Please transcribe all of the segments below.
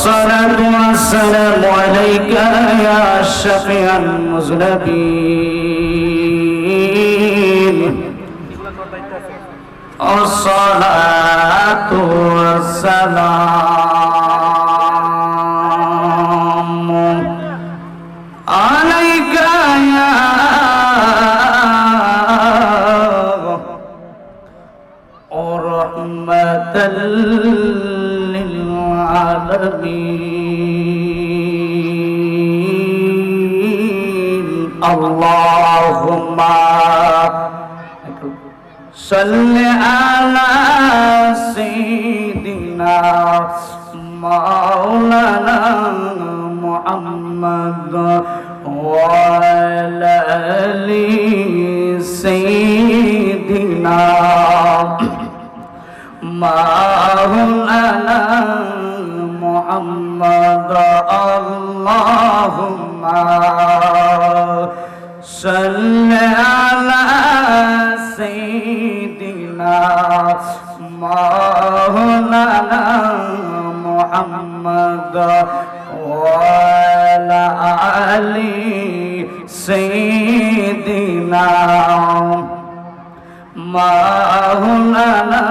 الصلاة والسلام عليك يا شفيع المذنبين الصلاة والسلام عليك يا رحمة للعالمين اللهم صل على سيدنا مولانا محمد وعلى آل سيدنا مولانا محمد اللهم صل على سيدنا مولانا محمد وعلى آل سيدنا مولانا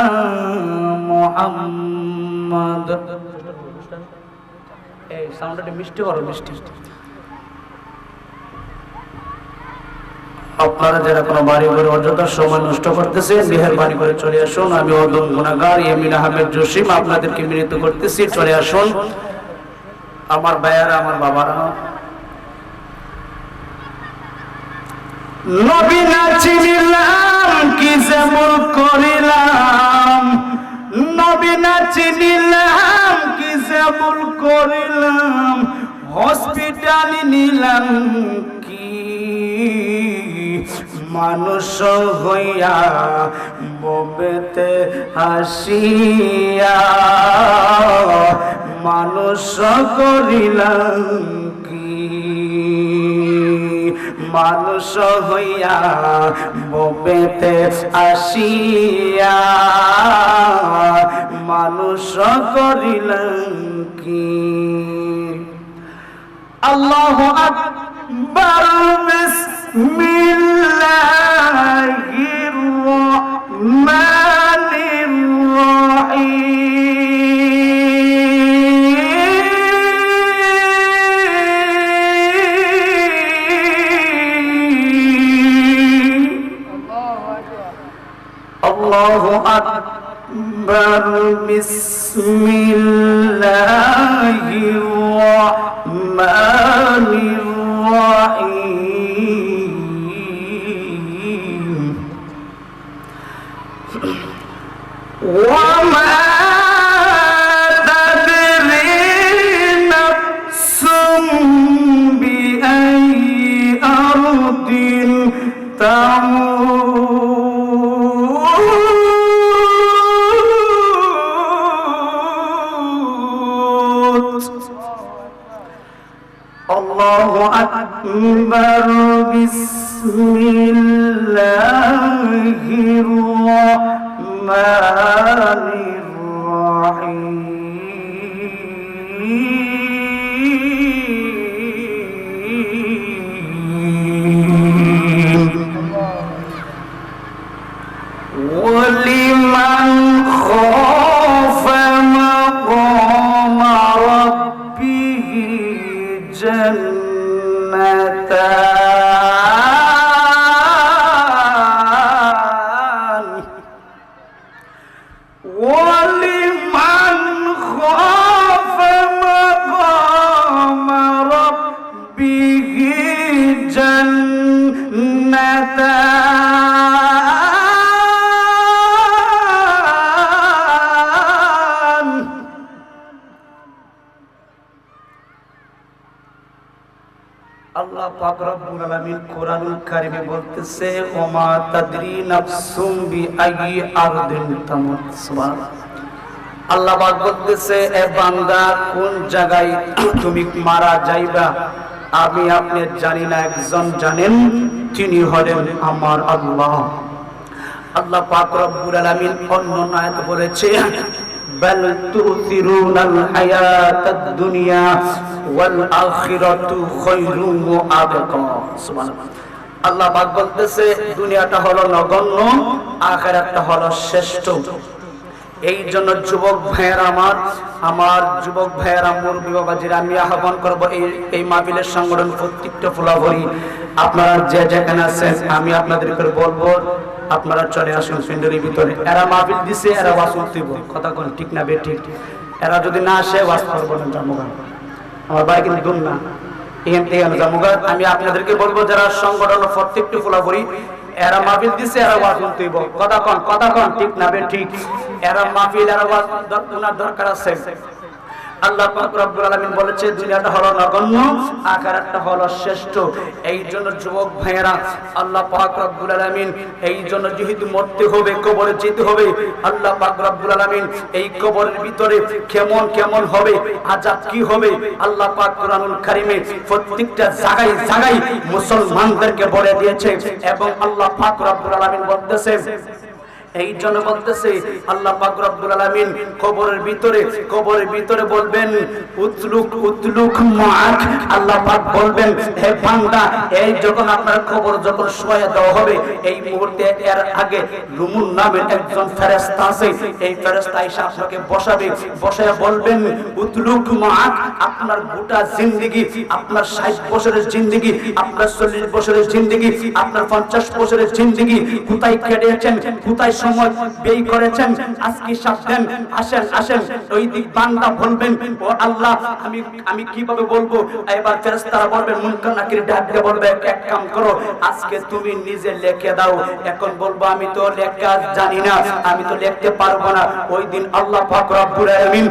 محمد এই সাউন্ডটা মিষ্টি করো মিষ্টি আপনারা যারা কোনো বাড়ি ঘরে অযথা সময় নষ্ট করতেছেন মেহেরবানি করে চলে আসুন আমি অদম গুনাহগার ইয়ামিন আহমেদ জসিম আপনাদেরকে বিনীত করতেছি চলে আসুন আমার ভাইয়ারা আমার বাবারা নবী না চিনিলাম কি যেমন করিলাম নবী না চিনিলাম কি যেমন করিলাম হসপিটালে নিলাম কি মানুষ হইয়া ববেতে হাসিয়া মানুষ করিলাম কি মানুষ হইয়া ববেতে আসিয়া মানুষ করিলাম কি আল্লাহু আকবার বিসমিল্লাহির রহমানির রহিম আল্লাহু আকবার বিসমিল্লাহির রহমানির রহিম ওয়ামা তাদরি নাফসুম বিআইয়ি আরদিন Allahu Akbar Bismillahir Rahmanir Rahim Waliman khafa maqama rabbih jannatan waliman khafa maqama rabbih jannatan আল্লাহ পাক রব্বুল আলামিন কোরআনুল কারীমে বলতেছে ওমা তাদরি নাফসুম বিআইয়ি আরদিন তামুত সুবহানাল্লাহ আল্লাহ পাক বলতেছে এ বান্দা কোন জায়গায় তুমি মারা যাইবা আমি আপনি জানি না একজন জানেন তিনি হলেন আমার আল্লাহ আল্লাহ পাক রব্বুল আলামিন অন্য আয়াতে বলেছে বাল তুসিরুনাল হায়াতাদ দুনিয়া ওয়াল আখিরাতু খায়রুন ওয়া আবকা। সুবহানাল্লাহ। আল্লাহ পাক বলতেছে দুনিয়াটা হলো নগণ্য, আখিরাতটা হলো শ্রেষ্ঠ। এই জন্য যুবক ভাইয়েরা আমার যুবক ভাইয়েরা মুরব্বী বাবাজিরা, আমি আহ্বান করব এই মাহফিলের সংগঠন প্রত্যেকটা ফুলাভরি আপনারা যে যেখানে আছেন, আমি আপনাদেরকে বলবো আপনারা চলে আসুন ফিন্ডের ভিতরে। এরা মাহফিল দিছে, এরা ওয়াজ করতেইব, কথা কোন ঠিক না বে ঠিক। এরা যদি না আসে ওয়াজ করবো না, জামুগা আমার বাড়ি কিন্তু দূর না, এখান থেকে জামুগা। আমি আপনাদেরকে বলবো যারা সংগঠন প্রত্যেকটা ফুলাভরি, এরা মাহফিল দিছে, এরা ওয়াজ শুনতেইব, কথা কোন ঠিক না বে ঠিক। এরা মাহফিল, এরা ওয়াজ দরকার আছে। আল্লাহ পাক রব্বুল আলামিন বলেছে দুনিয়াটা হলো নগণ্য, আখিরাতটা হলো শ্রেষ্ঠ। এই জন্য যুবক ভাইয়েরা, আল্লাহ পাক রব্বুল আলামিন এই জন্য যেহেতু মরতে হবে, কবরে যেতে হবে, আল্লাহ পাক রব্বুল আলামিন এই কবরের ভিতরে কেমন কেমন হবে, আযাব কি হবে, আল্লাহ পাক কোরআনুল কারীমে প্রত্যেকটা জায়গায় জায়গায় মুসলমানদেরকে বলে দিয়েছে। এবং আল্লাহ পাক রব্বুল আলামিন বলতেছে, এই জন্য বলতেছে আল্লাহ পাক রব্বুল আলামিন কবরের ভিতরে বলবেন উতলুক মাক। আল্লাহ পাক বলবেন হে বান্দা, এই যখন আপনার কবর যখন শোয়া দেওয়া হবে, এই মুহূর্তে এর আগে লুমুন নামের একজন ফেরেশতা আছে, এই ফেরেশতা এসে আপনাকে বসায় বলবেন উতলুক মাক। আপনার গোটা জিন্দেগি, আপনার 60 বছরের জিন্দেগি, আপনার 40 বছরের জিন্দেগি, আপনার 50 বছরের জিন্দেগি কোথায় কেটেছেন, কোথায় সময় ব্যয় করেছেন, আজকে সাবধান। আসেন ওই দিক বান্দা বলবেন ও আল্লাহ আমি কিভাবে বলবো। এবার ফেরেশতারা বলবেন, মুনকার নাকির ডাক দিয়ে বলবে এক কাম করো, আজকে তুমি নিজে লিখে দাও। এখন বলবো আমি তো লেখা জানি না, আমি তো লিখতে পারবো না। ওই দিন আল্লাহ পাক রব্বুল আলামিন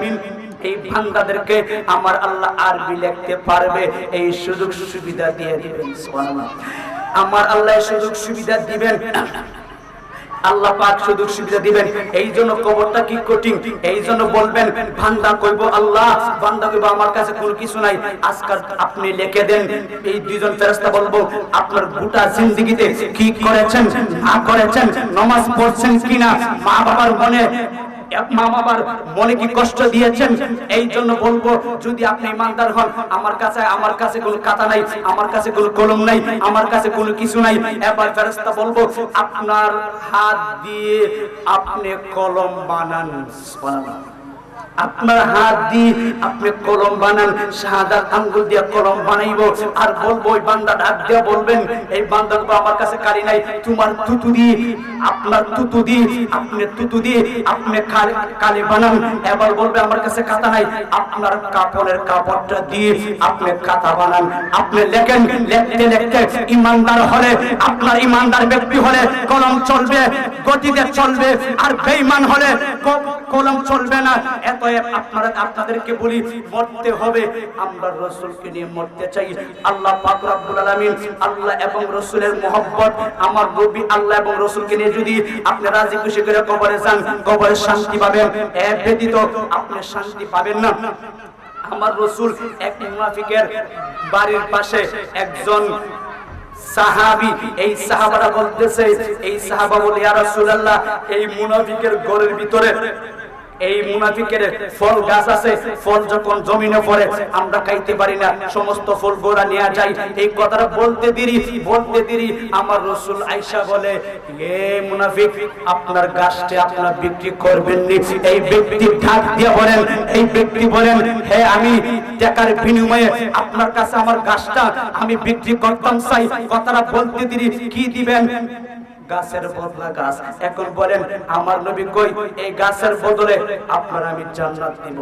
এই বান্দাদেরকে আমার আল্লাহ আরবি লিখতে পারবে, এই সুযোগ সুবিধা দিয়ে দিবেন। সুবহানাল্লাহ। আমার আল্লাহ সুযোগ সুবিধা দিবেন, আল্লাহ পাক সুযোগ সুবিধা দিবেন। এই জন্য কবরটা কি কঠিন, এই জন্য বলবেন বান্দা কইব আল্লাহ, বান্দা কইব আমার কাছে কোনো কিছু নাই, আজকাল আপনি লিখে দেন। এই দুইজন ফেরেশতা বলবো আপনার গোটা জিন্দেগিতে কি করেছেন না করেছেন, নামাজ পড়ছেন কিনা, মা বাবার মনে কি কষ্ট দিয়েছেন। এই জন্য বলবো যদি আপনি ইমানদার হন, আমার কাছে কোনো খাতা নাই, আমার কাছে কোনো কলম নাই, আমার কাছে কোনো কিছু নাই। এবার ফেরেশতা বলবো আপনার হাত দিয়ে আপনি কলম বানান। সুবহানাল্লাহ। আপনার হাত দিয়ে আপনি কলম বানান, শাহাদাত আঙ্গুল দিয়ে কলম বানাইবো। আর বলবো ওই বান্দা ডাক দিয়ে বলবেন, এই বান্দা আমার কাছে কালি নাই, তোমার তুতু দিয়ে, আপনার তুতু দিয়ে আপনি কালি বানান। এবার বলবে আমার কাছে খাতা নাই, আপনার কাপড়ের কাপড়টা দিয়ে আপনি খাতা বানান। আপনি লেখেন, লিখতে ইমানদার হলে, আপনার ইমানদার ব্যক্তি হলে কলম চলবে, গতিতে চলবে। আর বেঈমান হলে কলম চলবে না। আপনাদেরকে বলি মরতে হবে, আমরা রাসূলকে নিয়ে মরতে চাই। আল্লাহ পাক রব্বুল আলামিন, আল্লাহ এবং রাসূলের মহব্বত, আমার নবী আল্লাহ এবং রাসূলকে নিয়ে যদি আপনি রাজি খুশি করে কবরে যান, কবরে শান্তি পাবেন, এর ব্যতীত আপনি শান্তি পাবেন না। আমার রাসূল এক মুনাফিকের বাড়ির পাশে একজন সাহাবী, এই সাহাবারা বলতেছে, এই সাহাবা বলে ইয়া রাসূলুল্লাহ, এই মুনাফিকের ঘরের ভিতরে এই মুনাফিকের ফল গাছ আছে, ফল যখন জমিনে পড়ে আমরা খাইতে পারি না, সমস্ত ফল গোড়া নিয়ে যায়। এই কথাটা বলতে দেরি আমার রাসূল আয়েশা বলে, হে মুনাফিক, আপনার গাছটা আপনারা বিক্রি করবেন নি? এই ব্যক্তি ডাক দিয়ে বলেন, এই ব্যক্তি বলেন, হে আমি টাকার বিনিময়ে আপনার কাছে আমার গাছটা আমি বিক্রি করতাম চাই। কথাটা বলতে দেরি, কি দিবেন? গাছের বদলা গাছ। এখন বলেন আমার নবী কই, এই গাছের বদলে আপনার আমি জান্নাত দিব,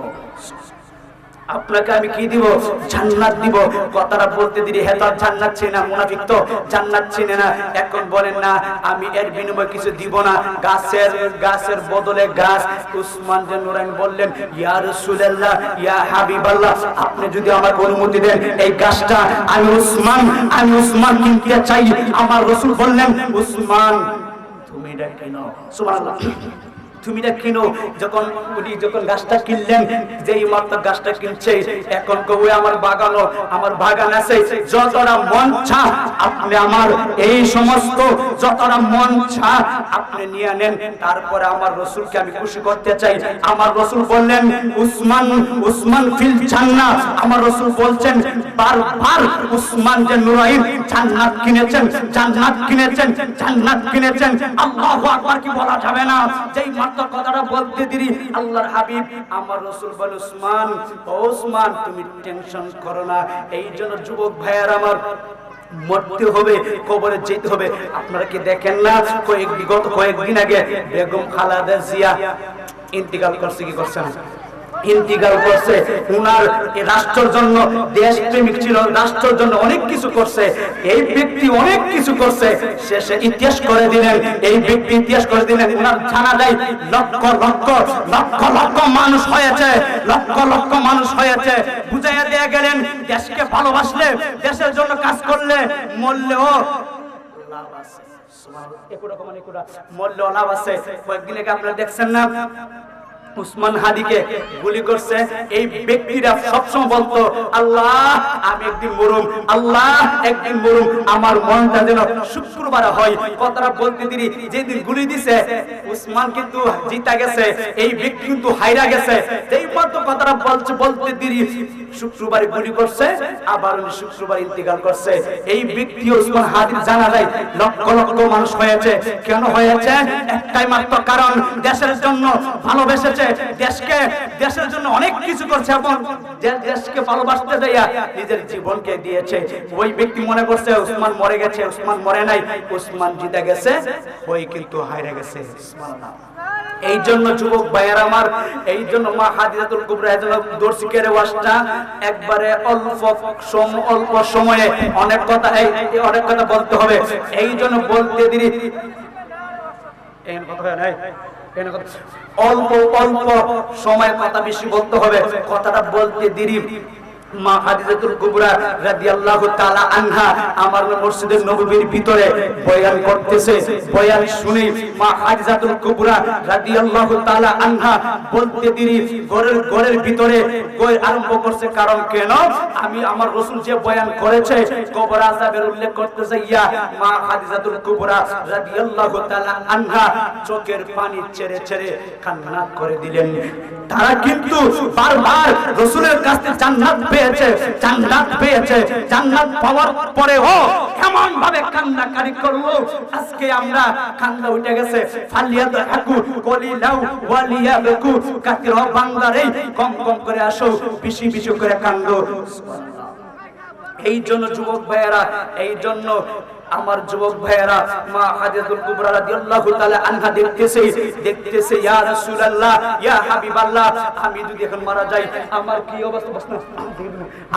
আপনাকে আমি কি দিব? জান্নাত দিব। কথাটা বলতে দিই, হে তো জান্নাত চিনে না, মুনাফিক তো জান্নাত চিনে না। এখন বলেন না আমি এর বিনিময়ে কিছু দিব না, গাছের বদলে গাছ। উসমান যে নুরাইন বললেন, ইয়া রাসূলুল্লাহ, ইয়া হাবিবাল্লাহ, আপনি যদি আমাকে অনুমতি দেন এই গাছটা আমি উসমান কিনতে চাই। আমার রাসূল বললেন, উসমান তুমি এটা কেন। সুবহানাল্লাহ। তুমি না কিনো। যখন উনি যখন গাছটা কিনলেন, যেই মাত্র গাছটা কিনছে, এখন কবু আমার বাগানো, আমার বাগান আছে, যতটা মন চা আপনি আমার এই সমস্ত যতটা মন চা আপনি নিয়ে নেন, তারপরে আমার রাসূলকে আমি খুশি করতে চাই। আমার রাসূল বললেন উসমান, উসমান ফিল জান্নাহ। আমার রাসূল বলছেন বারবার উসমান যে নুরাইন জান্নাত কিনেছেন, জান্নাত কিনেছেন, জান্নাত কিনেছেন। আল্লাহু আকবার কি বলা যাবে না? যেই মাত্র কথাটা বলতে দিরি আল্লাহর হাবিব আমার রাসূল বলে উসমান, ও উসমান তুমি টেনশন করো না। এই জন্য যুবক ভাইয়ার আমার মরতে হবে, কবরে যেতে হবে। আপনারা কি দেখেন না বিগত কয়েকদিন আগে বেগম খালেদা জিয়া ইন্তিকাল করছে, কি করছে না ইন্তিকাল করছে। উনার রাষ্ট্রের জন্য, দেশ প্রেমিক ছিল, রাষ্ট্রের জন্য অনেক কিছু করছে। এই ব্যক্তি অনেক কিছু করছে, শেষে ইতিহাস করে দিলেন। এই ব্যক্তি ইতিহাস করে দিলেন। উনার জানা যায় লক্ষ লক্ষ লক্ষ লক্ষ মানুষ হয়েছে, লক্ষ লক্ষ মানুষ হয়েছে। বুঝাইয়া দিয়ে গেলেন দেশকে ভালোবাসলে, দেশের জন্য কাজ করলে মরলেও লাভ আছে। মরলেও লাভ আছে। কয়েকদিন আগে আপনারা দেখছেন না উসমান হাদিকে গুলি করছে। এই ব্যক্তিরা সবসময় বলতো আল্লাহ আমি একদিন মরুম, আল্লাহ একদিন মরুম, আমার মনটা যেন শুক্রবার হয়। কথাটা বলতে দিরি যেদিন গুলি দিছে উসমান কিন্তু জিতা গেছে, এই ব্যক্তি কিন্তু হাইরা গেছে। এই মতো কথাটা বলতে দিরি শুক্রবারে গুলি করছে, আবার শুক্রবার ইন্তিকাল করছে। এই ব্যক্তি উসমান হাদির জানা যায় লক্ষ লক্ষ মানুষ হয়েছে। কেন হয়েছে? একটাই মাত্র কারণ, দেশের জন্য ভালোবেসেছে, দেশকে, দেশের জন্য অনেক কিছু করছে এবং দেশকে ভালোবাসতে যাইয়া নিজের জীবনকে দিয়েছে। ওই ব্যক্তি মনে করছে উসমান মরে গেছে, উসমান মরে নাই, উসমান জিতে গেছে, ওই কিন্তু হারিয়ে গেছে। এই জন্য যুবক ভাইয়ের আমার, এই জন্য মা হাদিজাতুল কুবরা এজন্য দর্শিকের ওয়াজটা একবারে অল্প সময়ে অনেক কথা, অনেক কথা বলতে হবে। এই জন্য বলতে দিই এই কথা হয় নাই, অল্প অল্প সময় কথা বেশি বলতে হবে। কথাটা বলতে দেরি মা হাদিজাতুল কুবরা রাদিয়াল্লাহু তাআলা আনহা আমার মসজিদের নববীর ভিতরে বয়ান করতেছে। বয়ান শুনে মা হাদিজাতুল কুবরা রাদিয়াল্লাহু তাআলা আনহা বলতে দেরি ঘরের ভিতরে কই আরম্ভ করছে। কারণ কেন? আমি আমার রাসূল যে বয়ান করেছে কবর আযাবের উল্লেখ করতে যাইয়া মা হাদিজাতুল কুবরা রাদিয়াল্লাহু তাআলা আনহা চোখের পানি ছেড়ে ছেড়ে কান্না করে দিলেন। তারা কিন্তু বারবার রাসূলের কাছে জান্নাত পেয়েছে, জান্নাত পেয়েছে, জান্নাত পাওয়ার পরেও এমন ভাবে কান্নাকারি করলো, আজকে আমরা কান্না উঠে গেছে। ফালিয়াদহাকু কলিলাউ ওয়ালিয়াবকু, কাতিরা বান্দারে কম কম করে আসো, বেশি বেশি করে কান্দো। সুবহানাল্লাহ। এই জন্য যুবক ভাইয়েরা, এই জন্য আমার যুবক ভাইয়েরা মা হাদিজাতুল কুবরা রাদিয়াল্লাহু তাআলা আনহা দেখতেছে ইয়া রাসূলুল্লাহ, ইয়া হাবিবাল্লাহ, আমি যদি এখন মারা যাই আমার কি অবস্থা,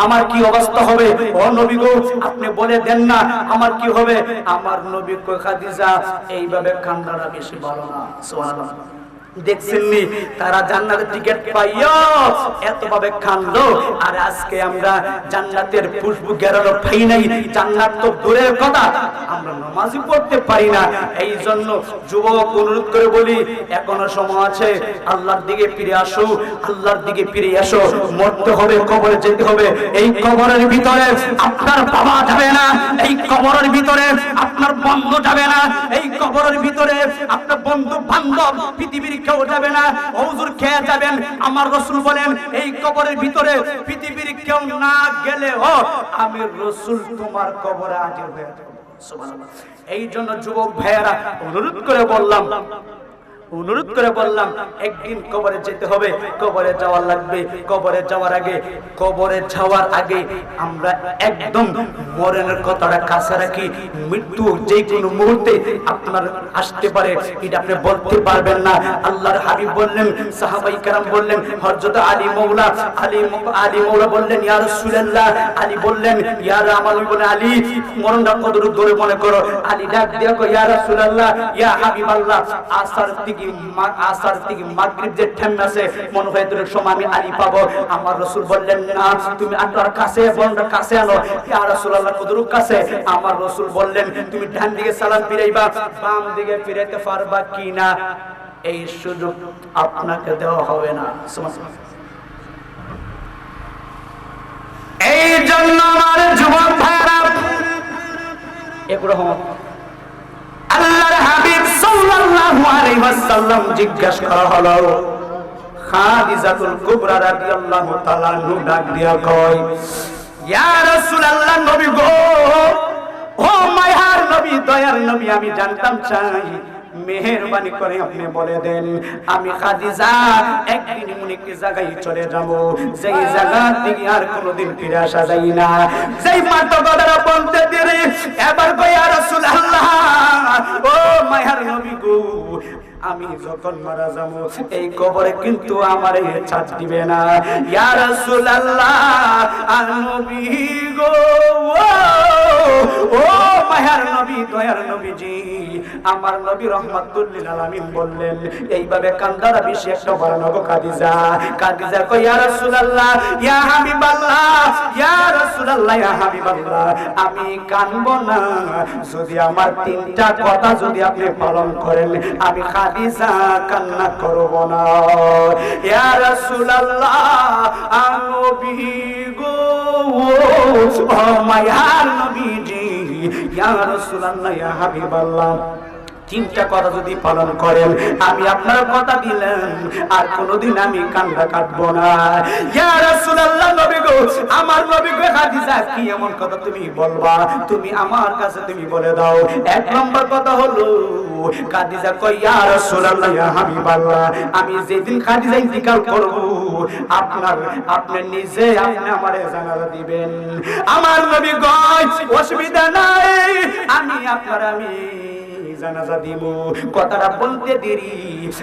আমার কি অবস্থা হবে? ও নবী গো আপনি বলে দেন না আমার কি হবে? আমার নবী কই খাদিজা এইভাবে কান্নাটা বেশি ভালো না। সুবহানাল্লাহ। দেখছেননি তারা জান্নাতের টিকিট পাইয়া এত ভাবে কাঁদলো, আর আজকে আমরা জান্নাতের পুষ্প গেরানো পাই নাই। জান্নাত তো দূরের কথা, আমরা নামাজই পড়তে পারি না। এই জন্য যুবক অনুরোধ করে বলি এখনো সময় আছে, আল্লাহর দিকে ফিরে আসো, আল্লাহর দিকে ফিরে আসো। মরতে হবে, কবরে যেতে হবে। এই কবরের ভিতরে আপনার বাবা যাবে না, এই কবরের ভিতরে আপনার বন্ধু যাবে না, এই কবরের ভিতরে আপনার বন্ধু বান্ধব পৃথিবীর কেউ যাবে না। হুজুর খেয়ে যাবেন। আমার রাসূল বলেন এই কবরের ভিতরে পৃথিবীর কেউ না গেলেও আমি রাসূল তোমার কবরে হাজির হয়ে যাব। সুবহানাল্লাহ। এই জন্য যুবক ভাইয়েরা অনুরোধ করে বললাম একদিন কবরে যেতে হবে, কবরে যাওয়া লাগবে। কবরে যাওয়ার আগে আমরা একদম মরণের কথাটা কাছে রাখি। মৃত্যু যে কোনো মুহূর্তে আপনার আসতে পারে, এটা আপনি বলতে পারবেন না। আল্লাহর হাবিব বললেন, সাহাবায়ে কেরাম বললেন, হযরত আলী মাওলা বললেন ইয়া রাসূলুল্লাহ, আলী বললেন ইয়া আমার বলে আলী মরণটা কত দূরে মনে করো। আলী ডাক দিয়া কয় ইয়া রাসূলুল্লাহ, ইয়া হাবিবাল্লাহ, আসর থেকে মাগরিব যে টাইম আছে মনে হয় তোর সময় আমি আলী পাবো। আমার রাসূল বললেন না, তুমি আপনার কাছে বন্ধুর কাছে আনো। ইয়া রাসূলুল্লাহ কদর কাছে। আমার রাসূল বললেন তুমি ডান দিকে সালাম ফিরাইবা, বাম দিকে ফিরাইতে পারবা কিনা? এই সুযোগ আপনাকে দেওয়া হবে না। এই জন্য আমার যুবক ভাইরা একরকম আল্লাহর হাবিব সাল্লাল্লাহু আলাইহি ওয়াসাল্লাম জিজ্ঞাসা করা হলো, খাদিজাতুল কুবরা রাদিয়াল্লাহু তাআলা আনহা ডাক দিয়া কয়, ইয়া রাসূলুল্লাহ, নবী গো, ও মায়ার নবী, দয়ার নবী, আমি জানতাম চাই, মেহেরবানি করে আপনি বলে দেন, আমি খাদিজা একদিন এমন একটি জায়গায় চলে যাব, যেই জায়গা থেকে আর কোনোদিন ফিরে আসা যায় না। যেই মাতা কথাটা বলতে দেরি, এবার গো ইয়া রাসূলুল্লাহ, ও মায়ার নবী গো, আমি যখন মারা যাব এই কবরে কিন্তু আমারে ছাড় দিবে না। ইয়া রাসূলুল্লাহ, নবী গো, ও মায়ার নবী, দয়ার নবীজি, আমার নবী রহমাতুল লিল আলামিন বললেন, এইভাবে কান্দারা বেশি একটা বাড়ানো গো খাদিজা। খাদিজা কই, ইয়া রাসূলুল্লাহ, ইয়া হাবিবাল্লাহ, ইয়া রাসূলুল্লাহ, ইয়া হাবিবাল্লাহ, আমি কানবো না যদি আমার তিনটা কথা যদি আপনি পালন করেন, আমি খাদিজা কান্না করব না। ইয়া রাসূলুল্লাহ, নবী গো, ও মায়ার নবীজি, ইয়া রাসূলুল্লাহ, ইয়া হাবিবাল্লাহ, তিনটা কথা যদি পালন করেন, আমি আপনার কথা দিলাম আর কোনোদিন আমি কান্না কাটবো না। ইয়া রাসূলুল্লাহ, নবী গো, আমার নবী গো, খাদিজা কি এমন কথা তুমি বলবা, তুমি আমার কাছে তুমি বলে দাও। এক নম্বর কথা হলো, খাদিজা কই, ইয়া রাসূলুল্লাহ, ইয়া হাবিবাল্লাহ, আমি যেদিন খাদিজা ইন্তিকাল করব, আপনি নিজে আপনি আমারে জানাজা দিবেন। আমার নবী কয়, অসুবিধা নাই, আমি জানাজা দিব। কথাটা বলতে দেরি,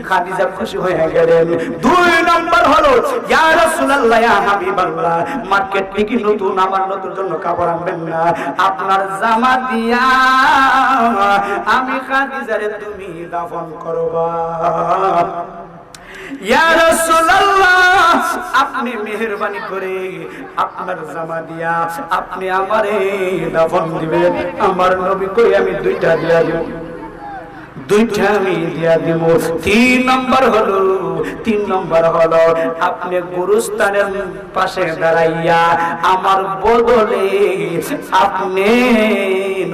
খাদিজা খুশি হয়ে গেলেন। দুই নম্বর হলো, ইয়া রাসূলুল্লাহ, ইয়া হাবিবাল্লাহ, মার্কেট থেকে নতুন আমার নতুন জন্য কাপড় আনবেন না, আপনার জামা দিয়া আমি খাদিজারে তুমি দাফন করবা। ইয়া রাসূলুল্লাহ, আপনি মেহেরবানি করে আপনার জামা দিয়া আপনি আমারে দাফন দিবেন। আমার নবী কই, আমি দুইটা দিয়া দিব, দুইটা আমি দিয়া দিব। তিন নম্বর হলো আপনি গুরুস্থানের পাশে দাঁড়াইয়া আমার বদলে আপনি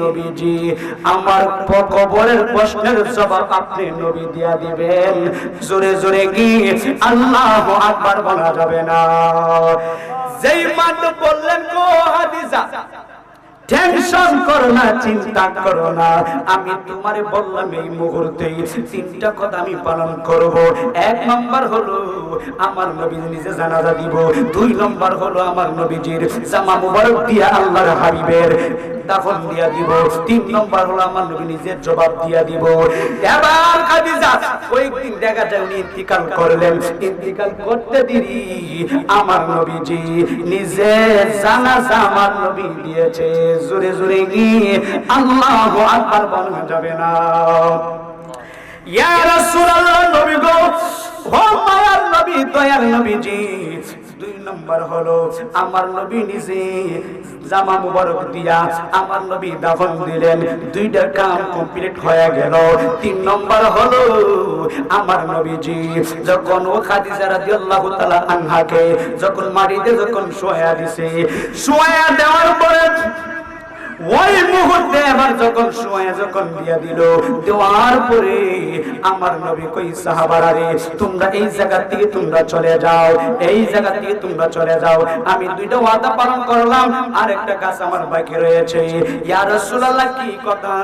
নবীজি আমার কবরের প্রশ্নের জবাব আপনি নবী দিয়া দিবেন। জোরে জোরে কি আল্লাহু আকবার বলা যাবে না? যেই মান বললেন গো খাদিজা, টেনশন করো না, চিন্তা করো না, আমি তোমারে বললাম এই মুহূর্তে তিনটা কথা আমি পালন করব। এক নম্বর হলো আমার নবী নিজে জানাজা দিব। দুই নম্বর হলো আমার নবীজির জামা মুবারক দিয়া আল্লাহর হাবিবের দাফন দিয়া দিব। তিন নম্বর হলো আমার নবী নিজের জবাব দিয়া দিব। এবার খাদিজা কয়েকদিন দেখা যায় উনি ইন্তিকাল করলেন। ইন্তিকাল করতে দেরি আমার নবীজি নিজে জানাজা আমার নবী দিয়েছে। জোরে জোরে গিয়ে আল্লাহু আকবার বলা যাবে না? ইয়া রাসূলুল্লাহ, নবী গো, ও মায়ার নবী, দয়ার নবীজি, দুই নম্বর হলো আমার নবী নিজে জামা মুবারক দিয়া আমার নবী দাফন দিলেন। দুইটা কাম কমপ্লিট হয়ে গেল। তিন নম্বর হলো আমার নবীজি যখন ও খাদিজা রাদিয়াল্লাহু তাআলা আনহাকে যখন মাটিতে যখন শোয়া দিছে, শোয়া দেওয়ার পরে ওই মুহূর্তে আবার যখন দিয়া দিল, দেওয়ার পরে আমার নবী কই, সাহাবারা রে, তোমরা এই জায়গা থেকে তোমরা চলে যাও, এই জায়গা থেকে তোমরা চলে যাও। আমি দুইটা ওয়াদা পালন করলাম, আর একটা কাজ আমার বাকি রয়েছে। ইয়া রাসূলুল্লাহ, কি কথা?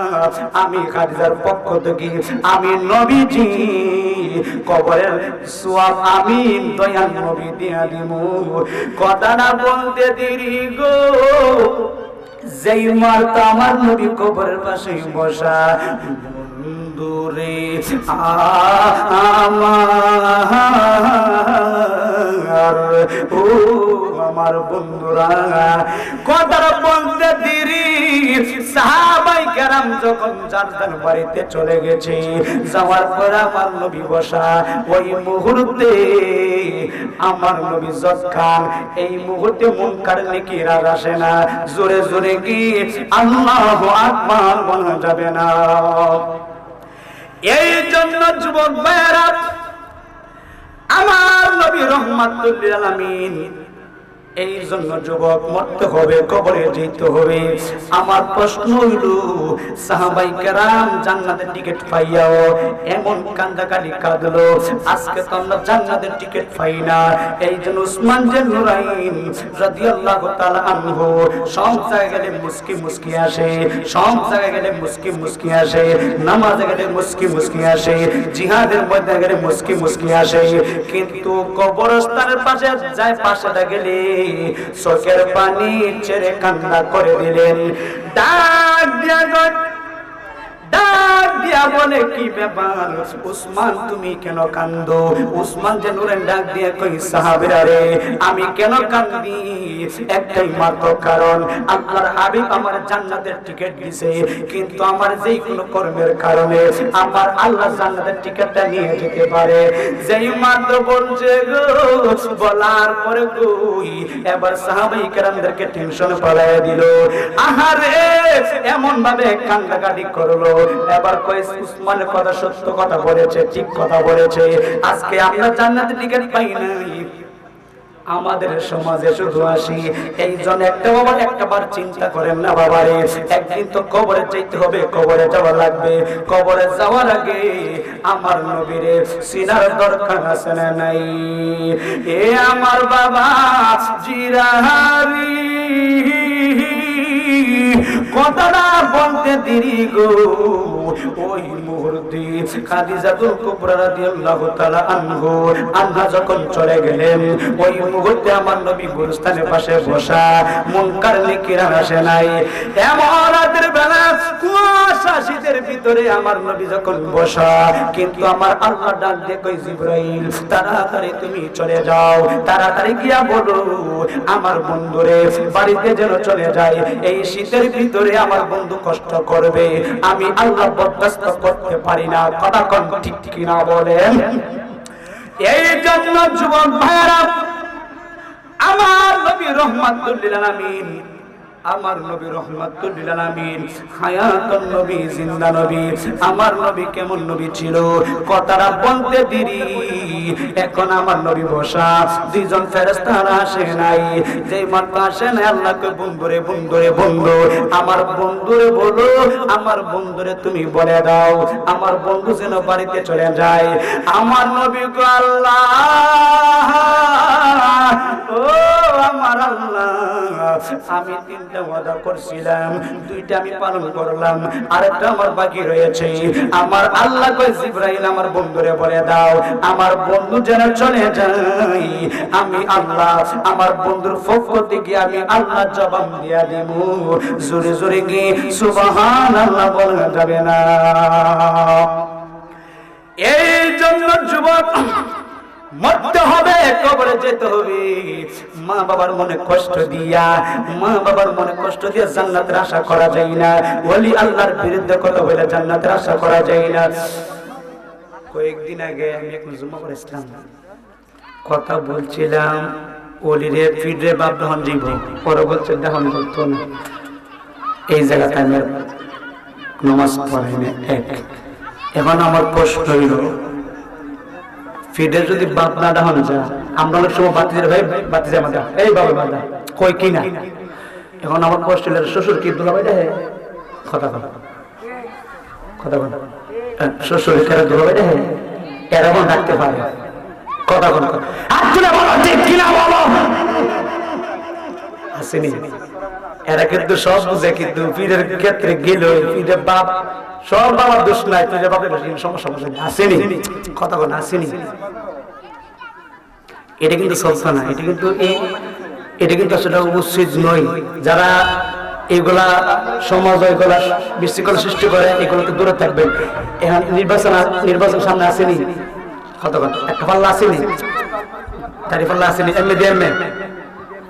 আমি খাদিজার পক্ষ থেকে আমি নবীজি কবরের সওয়াব আমি দয়াল নবী দিয়া দিমু। কথাটা বলতে দেরি গো, যেই মারতা আমার নবী কবরের পাশে বসা, বন্ধুরে আমার, ও আমার বন্ধুরা, কথাটা বলতে দেরি সাহাবাই কেরাম যখন যার যার বাড়িতে চলে গেছে, যাওয়ার পর আমার নবী বসা, ওই মুহূর্তে আমার নবী যৎখান এই মুহূর্তে মুনকার নেকির আর আসে না। জোরে জোরে কি আল্লাহু আকবার বলা যাবে না? এই জন্য যুবক ভাইরা, আমার নবী রাহমাতুল লিল আলামিন, এই জন্য যুবক মরতে হবে, কবরে যেতে হবে। আমার প্রশ্ন হইল, সাহাবাই কেরাম জান্নাতের টিকিট পাইয়াও এমন কান্দাকাটি কাঁদলো, আজকে তো আমরা জান্নাতের টিকিট পাই না। এই জন্য উসমান যে নুরাইন রাদিয়াল্লাহু তাআলা আনহু সব জায়গায় গেলে মুস্কি মুস্কি আসে, সব জায়গায় গেলে মুস্কি মুস্কি আসে, নামাজে গেলে মুস্কি মুস্কি আসে, জিহাদের মধ্যে গেলে মুস্কি মুস্কি আসে, কিন্তু কবরস্থানের পাশে যায় পাশেটা গেলে চোখের পানি ছেড়ে কান্না করে দিলেন। ডাক দিয়া বলে, কি ব্যাপার উসমান, তুমি কেন কান্দো? উসমান যে নুরেন ডাক দিয়ে কই, সাহাবীরা রে, আমি কেন কান্দি? একটাই মাত্র কারণ, আল্লাহর হাবিব আমার জান্নাতের টিকিট দিয়েছে, কিন্তু আমার যেই কোনো কর্মের কারণে আমার আল্লাহ জান্নাতের টিকিটটা নিয়ে যেতে পারে। যেই মাত্র বলছে গো, বলার পরে কই এবার সাহাবায়ে কেরামদেরকে টেনশন পালাইয়া দিল। আহারে, এমন ভাবে কান্দাকাটি করলো। এবার কই, উসমানের কথা সত্য কথা বলেছে, ঠিক কথা বলেছে। আজকে আমরা জান্নাতের টিকিট পাই নাই, আমাদের সমাজে শুধু আসি। এই জন্য একটাবার চিন্তা করেন না বাবারে, একদিন তো কবরে যেতে হবে, কবরে যাওয়া লাগবে। কবরে যাওয়ার আগে আমার নবীরে সিনার দরকার আছে না নাই? এ আমার বাবা জিরাহারি, কথাটা বলতে দেরি গো, ওই মুহূর্তে খাদিজাতুল কুবরা রাদিয়াল্লাহু তাআলা আনহা যখন চলে গেলেন, ওই মুহূর্তে আমার নবী গুরুস্থানের পাশে বসা, মুনকার নেকিরা আসে নাই। এমন রাতের বেলা কুয়াশা শীতের ভিতরে আমার নবী যখন বসা, কিন্তু আমার আল্লাহ ডাক দিয়ে কই, জিবরাইল তাড়াতাড়ি তুমি চলে যাও, তাড়াতাড়ি গিয়া বলো আমার বন্ধুরে বাড়িতে যেন চলে যায়। এই শীতের ভিতরে আমার বন্ধু কষ্ট করবে, আমি আল্লাহ বরদাস্ত করতে পারি না। কথা কোন ঠিক কিনা বলেন? এই জন্য যুবক ভাইরা, আমার নবী রাহমাতুল লিল আলামিন, আমার নবী রাহমাতুল লিল আলামিন হায়াতুন নবী, জিন্দা নবী। আমার নবী কেমন নবী ছিল, কথাটা বলতে দেরি। এখন আমার নবী বসা, দুইজন ফেরেশতা আসে নাই। যেই মাত্র আসে না, আল্লাহকে বন্ধুরে বন্ধুরে বন্ধু, আমার বন্ধুরে বলো, আমার বন্ধুরে তুমি বলে দাও আমার বন্ধু যেন বাড়িতে চলে যায়। আমার নবী গো, আল্লাহ ও আমার আল্লাহ, আমি তিনটা ওয়াদা করছিলাম, দুইটা আমি পালন করলাম, আরেকটা আমার বাকি রয়েছে। আমার আল্লাহ কই, জিবরাইল আমার বন্ধুরে বলে দাও আমার বন্ধু যেন চলে যায়। আমি আল্লাহ আমার বন্ধুর পক্ষ থেকে আমি আল্লাহ জবাব দিয়া দেব। জোরে জোরে গিয়ে সুবহানাল্লাহ বলা যাবে না। এই জন্য যুবক মরতে হবে, কবরে যেতে হবে। মা বাবার মনে কষ্ট দিয়া, মা বাবার মনে কষ্ট দিয়ে জান্নাতের আশা করা যায় না। ওলি আল্লাহর বিরুদ্ধে কথা বলে জান্নাতের আশা করা যায় না। কয়েকদিন আগে আমি এক জুমা করেছিলাম, কথা বলছিলাম, ওলিরে ফিডরে বাপ দহন দিব, পরে বলছে দহন বলতো না। এই জায়গাতে আমি নামাজ পড়াই না। এখন আমার প্রশ্ন হইল, ফিডের যদি বাপ না ডাহানো যায়, আমরা অনেক সময় বাতিজের ভাই বাতিজা মাদা, এই বাবা মাদা কই কিনা। এখন আমার প্রশ্ন হইল, শ্বশুর কি দুলাভাই দেখে? কথা কথা কথা কথা শ্বশুর এরা দুলাভাই দেখে, এরা মন ডাকতে পারে। কথা কথা কিনা বলো আসেনি। এরা কিন্তু সব বুঝে, কিন্তু পীরের ক্ষেত্রে গেল পীরের বাপ সব বাবার দোষ নাই, পীরের বাপের সমস্যা আসেনি। কথা বলে আসেনি। এটা কিন্তু চলছে না, এটা কিন্তু আসলে উচিত নয়। যারা এগুলা সমাজ এগুলা বিশৃঙ্খলা সৃষ্টি করে, এগুলোতে দূরে থাকবে। এখন নির্বাচন সামনে আসেনি, কথা কথা একটা পাল্লা আসেনি, তারি পাল্লা আসেনি, এমনি দিয়ে এমনি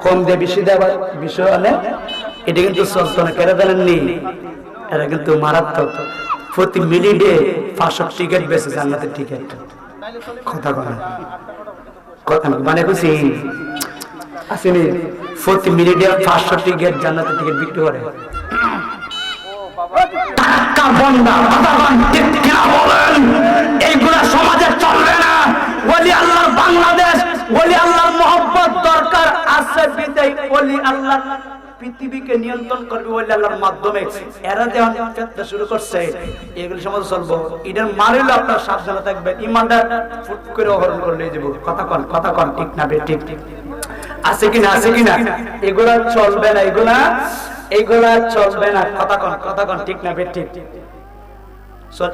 কম দিয়ে বেশি দেওয়ার বিষয় হলে এটা কিন্তু চলতো না। কেন জানেননি? এরা কিন্তু মারাত্মক। প্রতি মিনিটে 500 টিকিট বেশি জান্নাতের টিকিট। কথা বলেন, কথা মানে খুশি আসেনি? প্রতি মিনিটে 500 টিকিট জান্নাতের টিকিট বিক্রি করে। টাকা বন্দা কথাগণ ঠিক কিনা বলেন? এইগুলা সমাজে চলবে না। ওলি আল্লাহর বাংলাদেশ, ওলি আল্লাহর মহব্বত দরকার আছে বিদায় ওলি আল্লাহ পৃথিবীকে নিয়ন্ত্রণ করবে ওলি আল্লাহর মাধ্যমে। এরা যখন ফেতনা শুরু করছে এগুলো সমাজ চলবো, এটার মারিলে আপনার সাবধানে থাকবেন, ইমানটা ফুট করে হরণ করে নিয়ে যাবো। কথা কন ঠিক না বে ঠিক আছে কিনা এগুলা চলবে না, এগুলা চলবে না। কথা কন ঠিক না বে ঠিক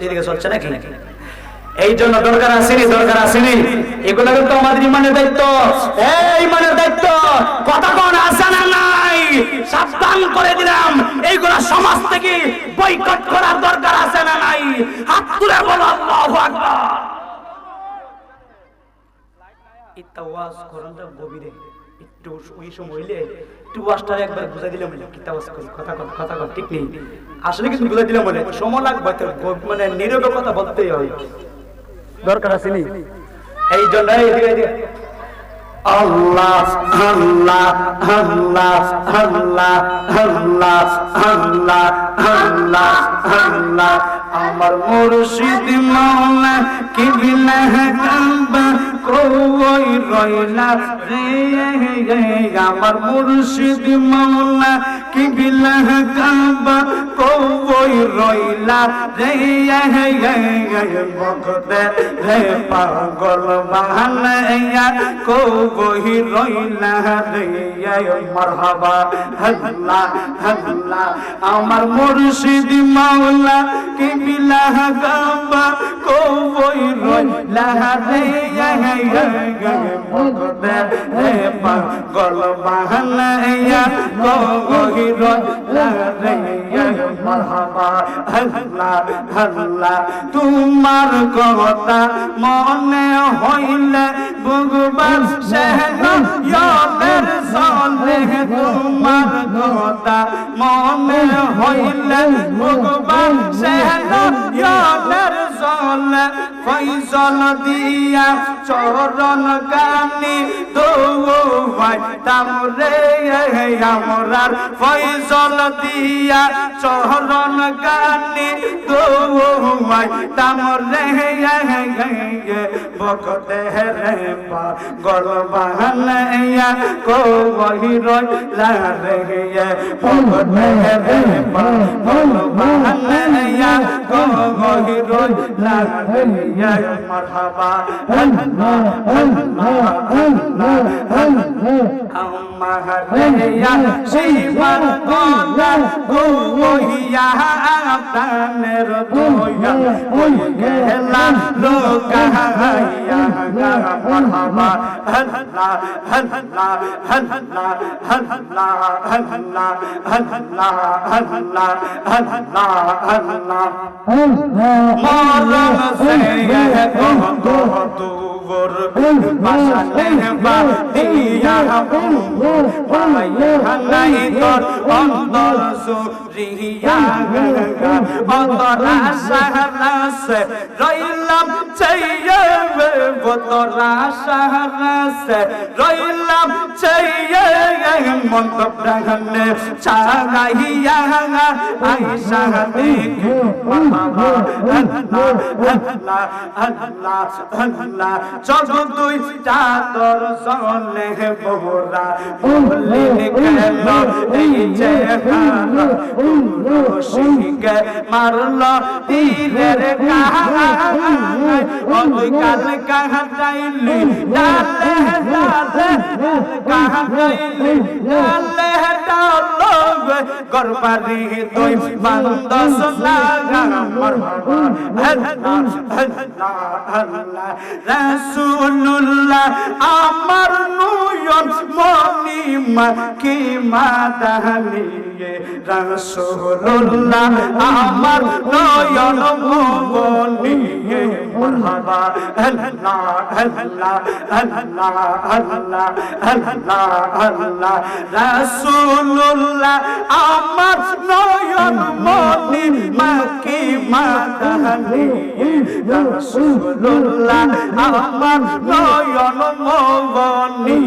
এদিকে চলছে নাকি? এই জন্য দরকার আসেনি এগুলো কিন্তু আমাদের ইমানের দায়িত্ব, ইমানের দায়িত্ব। কথা কোন আছে না নাই? সাবধান করে দিলাম, এইগুলা সমাজ থেকে বয়কট করার দরকার আছে না নাই? হাত তুলে বলো আল্লাহু আকবার। এটা ওয়াজ করনটা গভীরে একটু ওই সময় হইলে একটু ওয়াজটা একবার বুঝাই দিলে মনে কি তাওয়াজ করি। কথা কন ঠিক নেই, আসলে কিন্তু বুঝাই দিলে মনে সময় লাগবে, মানে নীরবে কথা বলতেই হয়, দরকার আছে নি। এই জন্য আল্লাহ আল্লাহ আল্লাহ আল্লাহ আল্লাহ আল্লাহ আল্লাহ আল্লাহ আমার মুর্শিদ মাওলা কি বিনা কাবা কই রইলা রে, আমার মুর্শিদ মাওলা কি বিনা কাবা কই রইলা রে, ভক্তে রে পাগল বানাইয়া কই রইলা রে, মারহাবা আল্লাহ আল্লাহ আমার মুর্শিদ মাওলা কি বিনা কাবা কই রইলা রে, ভক্তে রে পাগল বানাইয়া কই রইলা রে, মারহাবা আল্লাহ আল্লাহ তোমার কথা মনে হইলে ভগবান সেহের চলে, তোমার কথা মনে হইলে ভগবান সেহের চলে, ফয়জল দিয়া চরণ গানি দৌড়াইতাম রে আমরার, ফয়জল দিয়া চরণ গানি দৌড়াইতাম রে, ভক্তে রে পাগল বানাইয়া কই রইলা রে, ভক্তে রে পাগল বানাইয়া কই রইলা রে, মারহাবা আল্লাহ আল্লাহ আল্লাহ আমারিয়া শিবার গলা গোইয়া প্রাণের দয়া ওই গেলা লোকাইয়া, মারহাবা আল্লাহ আল্লাহ আল্লাহ আল্লাহ আল্লাহ আল্লাহ আল্লাহ আল্লাহ আল্লাহ মরম সে গোর বাসালে বাদিয়া পাইয়া নাই তোর অন্তর সুরিয়া, অতরা সাহরাসে রইলাম চাইয়ে, অতরা সাহরাসে রইলাম চাইয়ে, মন্ত প্রাণে চাগাইয়া আইসা দেখে আল্লাহ আল্লাহ আল্লাহ আল্লাহ চতুই চাদর চলে মোরা বলে গেল এই যে শিখে মারল তীরের কাল কাহাইলি ডালে ডালে কাহাইলি ডালে ডালো গরবারি তুই বান্দ সোনাগা, মারহাবা আল্লাহ আল্লাহ আল্লাহ রাসূলুল্লাহ আমার নয়ন মনি মাকে মাদানিয়ে, রাসূলুল্লাহ আমার নয়ন মনি, মারহাবা আল্লাহ আল্লাহ আল্লাহ আল্লাহ আল্লাহ আল্লাহ রাসূলুল্লাহ আমার নয়ন মনি মাকে মাদানিয়ে, রাসূলুল্লাহ আমার নয়ন মনি,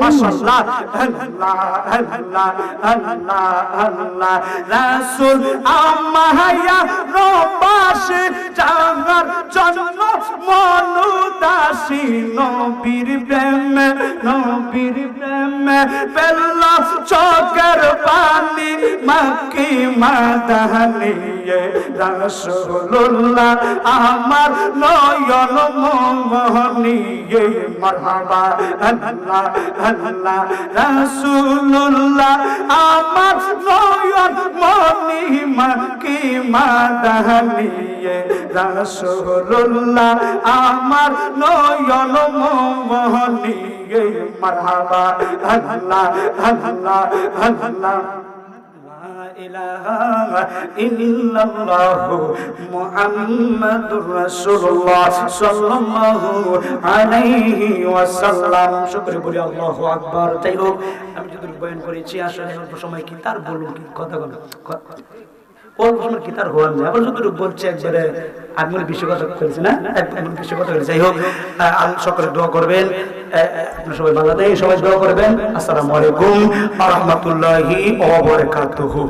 মাশাআল্লাহ আল্লাহ আল্লাহ আল্লাহ আল্লাহ রাসূল আমায়া রবাসে জাগার জন্য মনুদাসী নবীর প্রেমে পেল্লা চোখের পানি মাকি মাদানিয়ে রাসূলুল্লাহ আমার নয়ন মোহনিয়ে মারহাবা আল্লাহ আল্লাহ রাসূলুল্লাহ আমার নয়ন মনি মাকি মাদানিয়ে রাসূলুল্লাহ আমার নয়ন মোহনিয়ে মারহাবা আল্লাহ আল্লাহ আল্লাহ ইলাহা ইল্লাল্লাহু মুহাম্মাদুর রাসূলুল্লাহ সাল্লাল্লাহু আলাইহি ওয়াসাল্লাম। শুকরিয়া বলি আল্লাহু আকবার। যাই হোক, আমি যদি বয়ান করেছি আসলে অল্প সময় কি তার বলবো কি কথা বলো অল্প সময় কি তার হওয়ার নেই। আবার যদি বলছে একবারে আমি বেশি কথা বলছি না, একদম বেশি কথা বলছি। যাই হোক, সকলে দোয়া করবেন, আপনারা সবাই ভালো থাকেন, সবাই দোয়া করবেন। আসসালামু আলাইকুম ওয়া রাহমাতুল্লাহি ওয়া বারাকাতুহু।